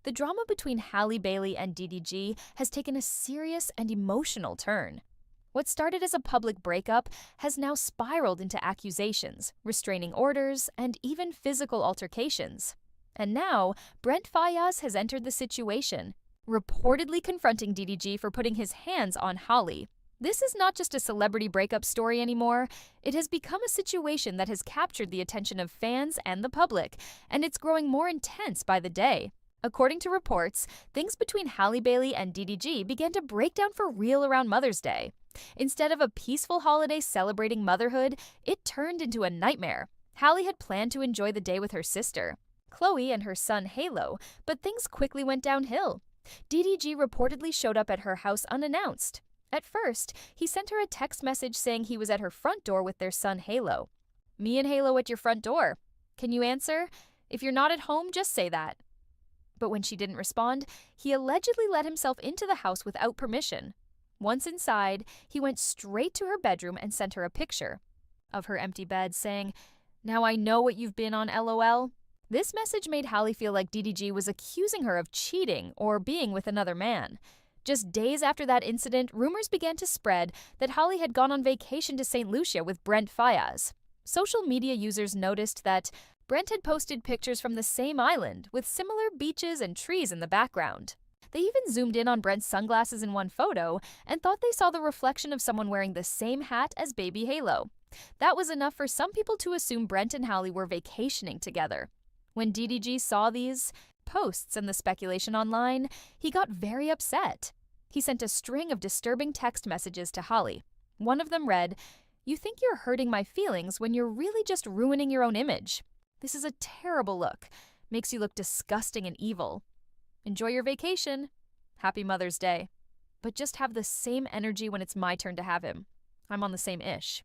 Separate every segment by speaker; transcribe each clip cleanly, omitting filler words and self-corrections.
Speaker 1: The drama between Halle Bailey and DDG has taken a serious and emotional turn. What started as a public breakup has now spiraled into accusations, restraining orders, and even physical altercations. And now, Brent Faiyaz has entered the situation, reportedly confronting DDG for putting his hands on Halle. This is not just a celebrity breakup story anymore. It has become a situation that has captured the attention of fans and the public, and it's growing more intense by the day. According to reports, things between Halle Bailey and DDG began to break down for real around Mother's Day. Instead of a peaceful holiday celebrating motherhood, it turned into a nightmare. Halle had planned to enjoy the day with her sister, Chloe, and her son Halo, but things quickly went downhill. DDG reportedly showed up at her house unannounced. At first, he sent her a text message saying he was at her front door with their son Halo. "Me and Halo at your front door. Can you answer? If you're not at home, just say that." But when she didn't respond, he allegedly let himself into the house without permission. Once inside, he went straight to her bedroom and sent her a picture of her empty bed saying, "Now I know what you've been on, LOL." This message made Halle feel like DDG was accusing her of cheating or being with another man. Just days after that incident, rumors began to spread that Halle had gone on vacation to St. Lucia with Brent Faiyaz. Social media users noticed that Brent had posted pictures from the same island with similar beaches and trees in the background. They even zoomed in on Brent's sunglasses in one photo and thought they saw the reflection of someone wearing the same hat as baby Halo. That was enough for some people to assume Brent and Halle were vacationing together. When DDG saw these posts and the speculation online, he got very upset. He sent a string of disturbing text messages to Halle. One of them read, "You think you're hurting my feelings when you're really just ruining your own image. This is a terrible look. Makes you look disgusting and evil. Enjoy your vacation. Happy Mother's Day. But just have the same energy when it's my turn to have him. I'm on the same ish."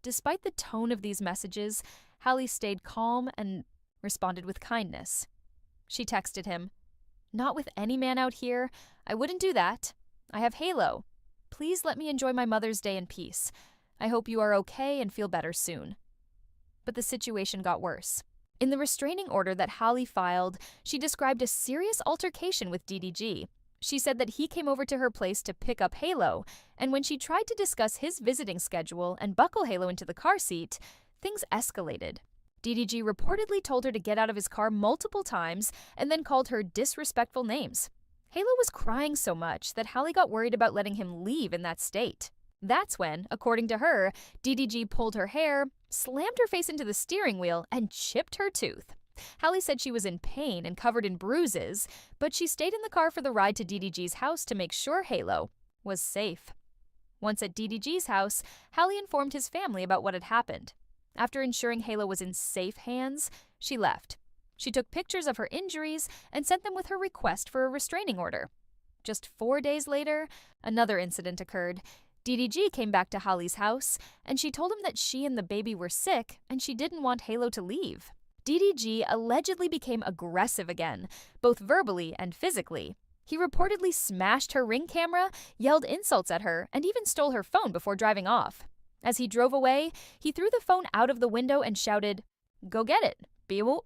Speaker 1: Despite the tone of these messages, Halle stayed calm and responded with kindness. She texted him, "Not with any man out here. I wouldn't do that. I have Halo. Please let me enjoy my Mother's Day in peace. I hope you are okay and feel better soon." But the situation got worse. In the restraining order that Halle filed, she described a serious altercation with DDG. She said that he came over to her place to pick up Halo, and when she tried to discuss his visiting schedule and buckle Halo into the car seat, things escalated. DDG reportedly told her to get out of his car multiple times and then called her disrespectful names. Halo was crying so much that Halle got worried about letting him leave in that state. That's when, according to her, DDG pulled her hair, slammed her face into the steering wheel, and chipped her tooth. Halle said she was in pain and covered in bruises, but she stayed in the car for the ride to DDG's house to make sure Halo was safe. Once at DDG's house, Halle informed his family about what had happened. After ensuring Halo was in safe hands, she left. She took pictures of her injuries and sent them with her request for a restraining order. Just 4 days later, another incident occurred. DDG came back to Halle's house, and she told him that she and the baby were sick and she didn't want Halo to leave. DDG allegedly became aggressive again, both verbally and physically. He reportedly smashed her Ring camera, yelled insults at her, and even stole her phone before driving off. As he drove away, he threw the phone out of the window and shouted, "Go get it, Bewo."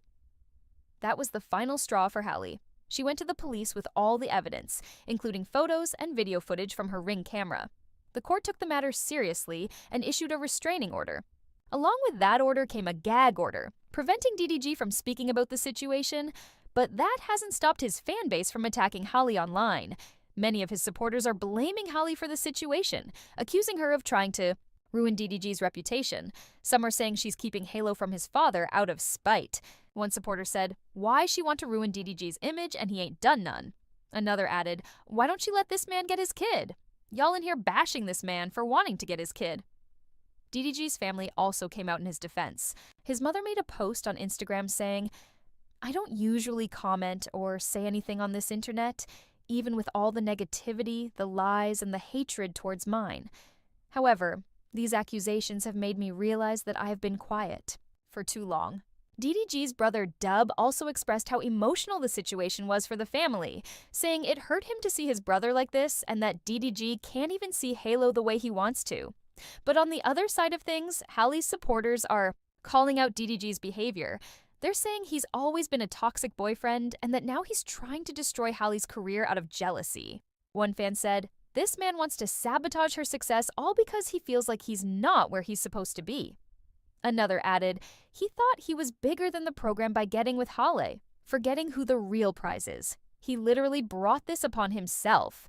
Speaker 1: That was the final straw for Halle. She went to the police with all the evidence, including photos and video footage from her Ring camera. The court took the matter seriously and issued a restraining order. Along with that order came a gag order, preventing DDG from speaking about the situation, but that hasn't stopped his fan base from attacking Halle online. Many of his supporters are blaming Halle for the situation, accusing her of trying to ruin DDG's reputation. Some are saying she's keeping Halo from his father out of spite. One supporter said, "Why she want to ruin DDG's image and he ain't done none?" Another added, "Why don't she let this man get his kid? Y'all in here bashing this man for wanting to get his kid." DDG's family also came out in his defense. His mother made a post on Instagram saying, "I don't usually comment or say anything on this internet, even with all the negativity, the lies, and the hatred towards mine. However, these accusations have made me realize that I have been quiet for too long." DDG's brother Dub also expressed how emotional the situation was for the family, saying it hurt him to see his brother like this and that DDG can't even see Halo the way he wants to. But on the other side of things, Halle's supporters are calling out DDG's behavior. They're saying he's always been a toxic boyfriend and that now he's trying to destroy Halle's career out of jealousy. One fan said, "This man wants to sabotage her success all because he feels like he's not where he's supposed to be." Another added, "He thought he was bigger than the program by getting with Halle, forgetting who the real prize is. He literally brought this upon himself."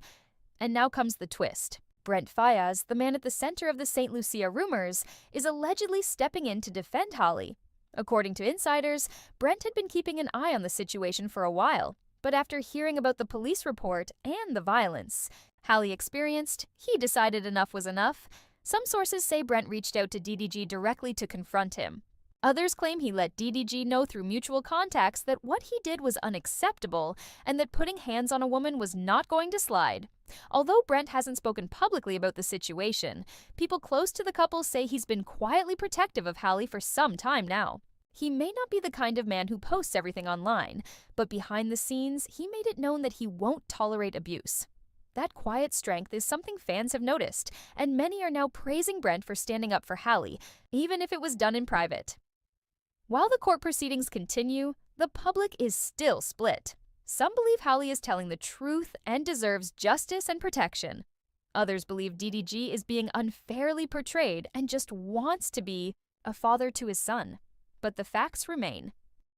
Speaker 1: And now comes the twist. Brent Faiyaz, the man at the center of the St. Lucia rumors, is allegedly stepping in to defend Halle. According to insiders, Brent had been keeping an eye on the situation for a while, but after hearing about the police report and the violence Halle experienced, he decided enough was enough. Some sources say Brent reached out to DDG directly to confront him. Others claim he let DDG know through mutual contacts that what he did was unacceptable and that putting hands on a woman was not going to slide. Although Brent hasn't spoken publicly about the situation, people close to the couple say he's been quietly protective of Halle for some time now. He may not be the kind of man who posts everything online, but behind the scenes, he made it known that he won't tolerate abuse. That quiet strength is something fans have noticed, and many are now praising Brent for standing up for Halle, even if it was done in private. While the court proceedings continue, the public is still split. Some believe Halle is telling the truth and deserves justice and protection. Others believe DDG is being unfairly portrayed and just wants to be a father to his son. But the facts remain.